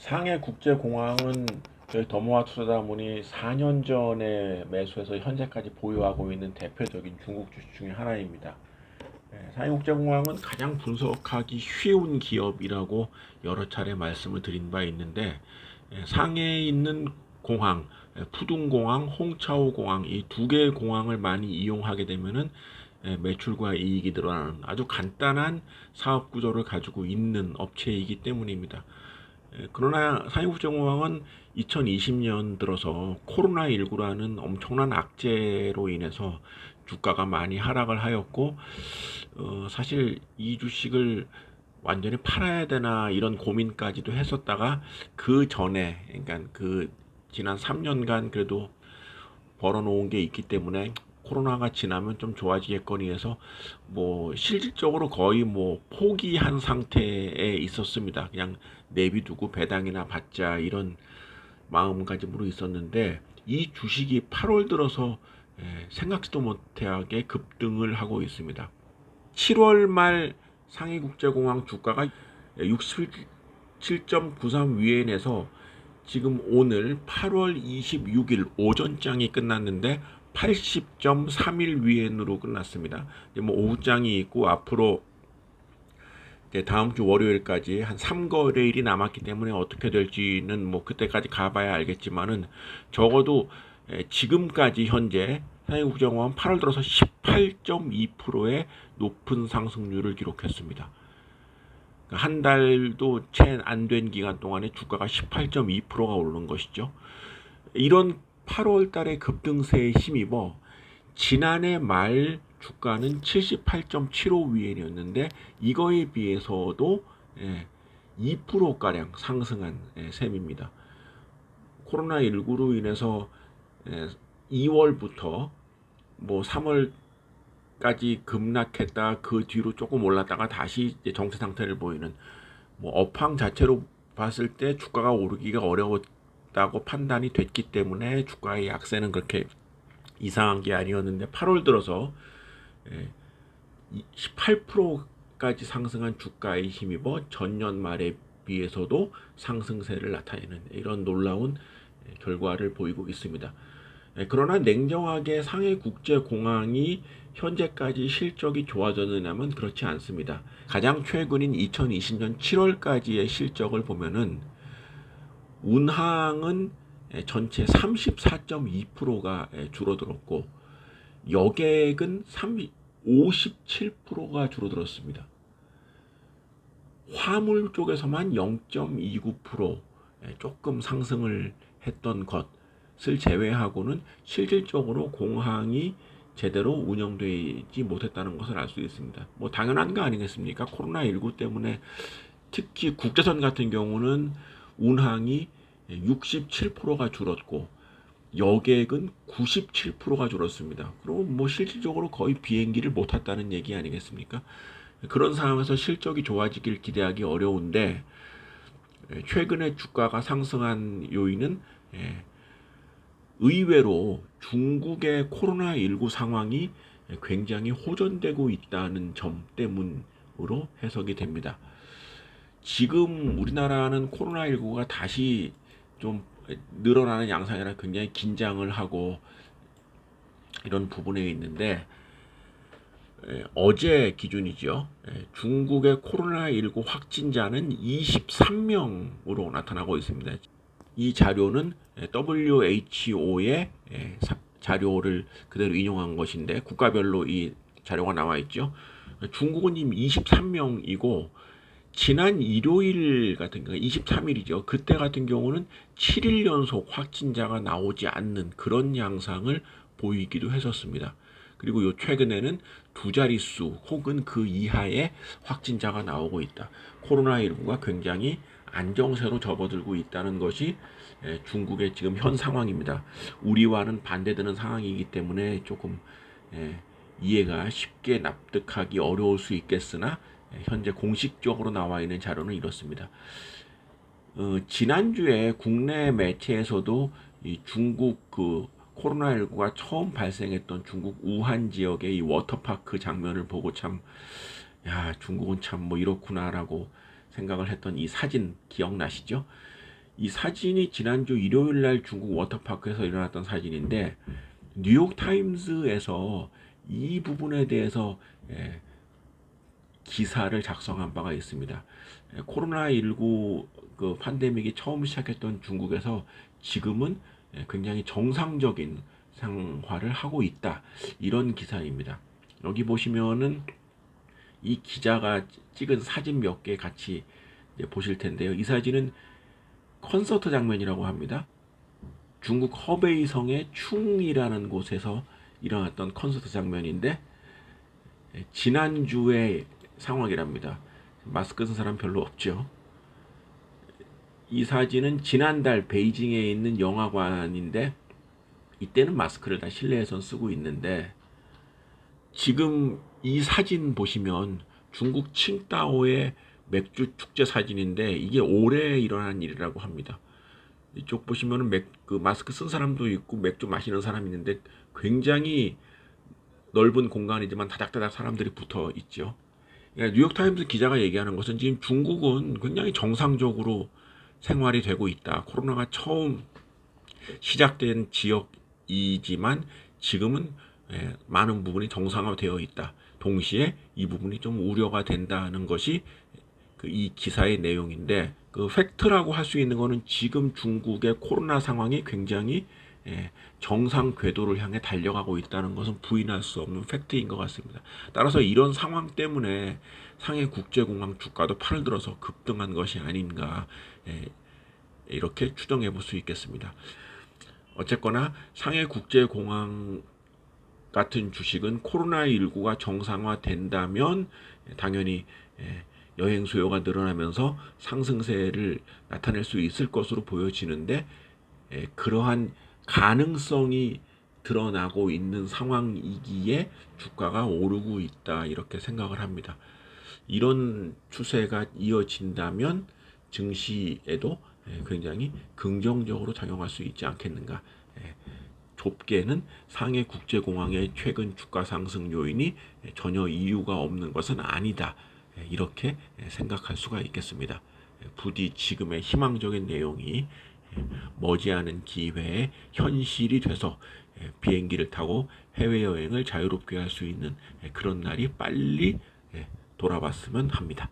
상해 국제공항은 저희 더모아 투자자문이 4년 전에 매수해서 현재까지 보유하고 있는 대표적인 중국 주식 중에 하나입니다. 상해국제공항은 가장 분석하기 쉬운 기업이라고 여러 차례 말씀을 드린 바 있는데, 상해에 있는 공항, 푸둥공항, 홍차오공항 이 두 개의 공항을 많이 이용하게 되면은 매출과 이익이 늘어나는 아주 간단한 사업 구조를 가지고 있는 업체이기 때문입니다. 그러나 상해국제공항은 2020년 들어서 코로나19라는 엄청난 악재로 인해서 주가가 많이 하락을 하였고, 사실 이 주식을 완전히 팔아야 되나 이런 고민까지도 했었다가, 그 전에 그러니까 그 지난 3년간 그래도 벌어놓은 게 있기 때문에 코로나가 지나면 좀 좋아지겠거니 해서 뭐 실질적으로 거의 뭐 포기한 상태에 있었습니다. 그냥 내비두고 배당이나 받자 이런 마음가짐으로 있었는데, 이 주식이 8월 들어서 생각지도 못하게 급등을 하고 있습니다. 7월 말 상해국제공항 주가가 67.93 위엔에서 지금 오늘 8월 26일 오전장이 끝났는데 80.31 위엔으로 끝났습니다. 뭐 오후장이 있고 앞으로 다음 주 월요일까지 한 3거래일이 남았기 때문에 어떻게 될지는 뭐 그때까지 가봐야 알겠지만은, 적어도 지금까지 현재 상해국제공항은 8월 들어서 18.2%의 높은 상승률을 기록했습니다. 한 달도 채 안 된 기간 동안에 주가가 18.2%가 오르는 것이죠. 이런 8월 달의 급등세에 힘입어 지난해 말 주가는 78.75 위엔이었는데 이거에 비해서도 2%가량 상승한 셈입니다. 코로나19로 인해서 2월부터 뭐 3월까지 급락했다 그 뒤로 조금 올랐다가 다시 정체 상태를 보이는, 뭐 업황 자체로 봤을 때 주가가 오르기가 어려웠다고 판단이 됐기 때문에 주가의 약세는 그렇게 이상한 게 아니었는데, 8월 들어서 18%까지 상승한 주가에 힘입어 전년 말에 비해서도 상승세를 나타내는 이런 놀라운 결과를 보이고 있습니다. 그러나 냉정하게 상해국제공항이 현재까지 실적이 좋아졌느냐면 그렇지 않습니다. 가장 최근인 2020년 7월까지의 실적을 보면은 운항은 전체 34.2%가 줄어들었고, 여객은 57%가 줄어들었습니다. 화물 쪽에서만 0.29% 조금 상승을 했던 것을 제외하고는 실질적으로 공항이 제대로 운영되지 못했다는 것을 알 수 있습니다. 뭐 당연한 거 아니겠습니까? 코로나19 때문에 특히 국제선 같은 경우는 운항이 67%가 줄었고 여객은 97%가 줄었습니다. 그리고 뭐 실질적으로 거의 비행기를 못 탔다는 얘기 아니겠습니까? 그런 상황에서 실적이 좋아지길 기대하기 어려운데, 최근에 주가가 상승한 요인은 의외로 중국의 코로나19 상황이 굉장히 호전되고 있다는 점 때문으로 해석이 됩니다. 지금 우리나라는 코로나19가 다시 좀 늘어나는 양상이라 굉장히 긴장을 하고 이런 부분에 있는데, 어제 기준이죠. 중국의 코로나19 확진자는 23명으로 나타나고 있습니다. 이 자료는 WHO의 자료를 그대로 인용한 것인데 국가별로 이 자료가 나와 있죠. 중국은 이미 23명이고 지난 일요일 같은 경우 23일이죠. 그때 같은 경우는 7일 연속 확진자가 나오지 않는 그런 양상을 보이기도 했었습니다. 그리고 요 최근에는 두 자릿수 혹은 그 이하의 확진자가 나오고 있다. 코로나19가 굉장히 안정세로 접어들고 있다는 것이 중국의 지금 현 상황입니다. 우리와는 반대되는 상황이기 때문에 조금 이해가 쉽게 납득하기 어려울 수 있겠으나, 현재 공식적으로 나와 있는 자료는 이렇습니다. 지난주에 국내 매체에서도 이 중국 그 코로나19가 처음 발생했던 중국 우한 지역의 이 워터파크 장면을 보고 참, 야, 중국은 참 뭐 이렇구나라고 생각을 했던 이 사진 기억나시죠? 이 사진이 지난주 일요일 날 중국 워터파크에서 일어났던 사진인데 뉴욕 타임스에서 이 부분에 대해서 기사를 작성한 바가 있습니다. 코로나19 그 팬데믹이 처음 시작했던 중국에서 지금은 굉장히 정상적인 생활을 하고 있다. 이런 기사입니다. 여기 보시면은 이 기자가 찍은 사진 몇 개 같이 보실 텐데요. 이 사진은 콘서트 장면이라고 합니다. 중국 허베이성의 충이라는 곳에서 일어났던 콘서트 장면인데 지난주의 상황이랍니다. 마스크 쓴 사람 별로 없죠. 이 사진은 지난달 베이징에 있는 영화관인데 이때는 마스크를 다 실내에선 쓰고 있는데 지금 이 사진 보시면 중국 칭다오의 맥주 축제 사진인데 이게 올해 일어난 일이라고 합니다. 이쪽 보시면은 그 마스크 쓴 사람도 있고 맥주 마시는 사람이 있는데 굉장히 넓은 공간이지만 다닥다닥 사람들이 붙어 있죠. 그러니까 뉴욕타임스 기자가 얘기하는 것은 지금 중국은 굉장히 정상적으로 생활이 되고 있다. 코로나가 처음 시작된 지역이지만 지금은 많은 부분이 정상화되어 있다. 동시에 이 부분이 좀 우려가 된다는 것이 이 기사의 내용인데 그 팩트라고 할 수 있는 것은 지금 중국의 코로나 상황이 굉장히 정상 궤도를 향해 달려가고 있다는 것은 부인할 수 없는 팩트인 것 같습니다. 따라서 이런 상황 때문에 상해 국제공항 주가도 팔을 들어서 급등한 것이 아닌가 이렇게 추정해 볼 수 있겠습니다. 어쨌거나 상해 국제공항 같은 주식은 코로나19가 정상화된다면 당연히 여행 수요가 늘어나면서 상승세를 나타낼 수 있을 것으로 보여지는데 그러한 가능성이 드러나고 있는 상황이기에 주가가 오르고 있다 이렇게 생각을 합니다. 이런 추세가 이어진다면 증시에도 굉장히 긍정적으로 작용할 수 있지 않겠는가. 좁게는 상해 국제공항의 최근 주가 상승 요인이 전혀 이유가 없는 것은 아니다. 이렇게 생각할 수가 있겠습니다. 부디 지금의 희망적인 내용이 머지않은 기회에 현실이 돼서 비행기를 타고 해외여행을 자유롭게 할 수 있는 그런 날이 빨리 돌아왔으면 합니다.